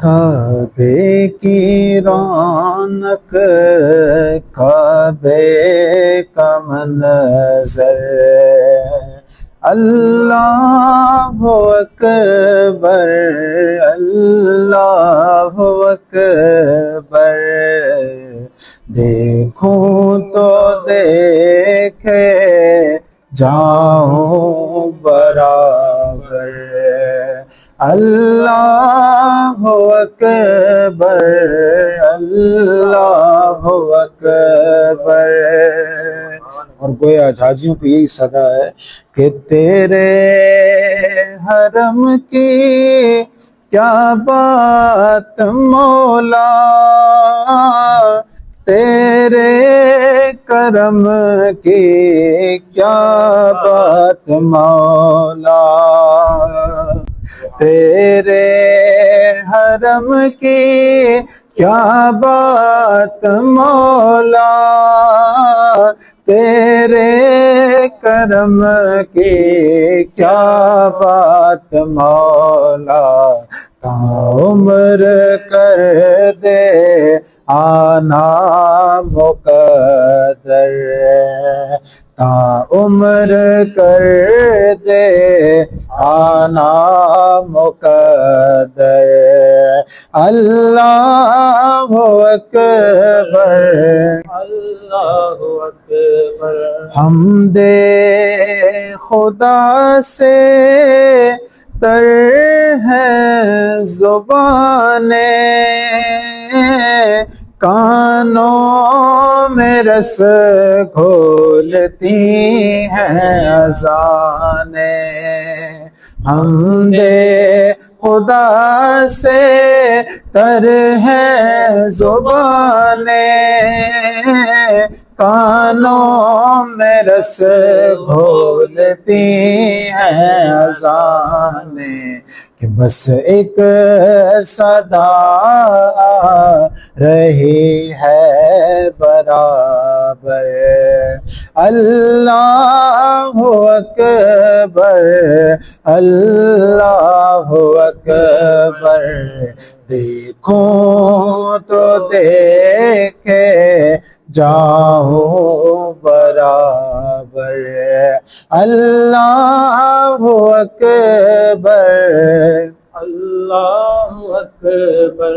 کعبے کی رونق کعبے کا منظر، اللہ اکبر اللہ اکبر، دیکھوں تو دیکھے جاؤں برابر، اللہ اکبر اللہ اکبر۔ اور گویا حاجیوں پہ یہی صدا ہے کہ تیرے حرم کی کیا بات مولا، تیرے کرم کی کیا بات مولا، تیرے حرم کی کیا بات مولا، تیرے کرم کی کیا بات مولا، تا عمر کر دے آنا مقدر، تا عمر کر دے آنا مقدر، اللہ اکبر اللہ اکبر۔ حمد خدا سے تر ہے زبانیں، کانوں میں رس گھولتی ہیں اذانیں، حمد خدا سے تر ہے زبانیں، کانوں میں رس گھولتی ہیں اذانیں، کہ بس ایک صدا آ رہی ہے برابر، اللہ اکبر اللہ اکبر، دیکھوں تو دیکھے جاؤں برابر، اللہ اکبر اللہ اکبر۔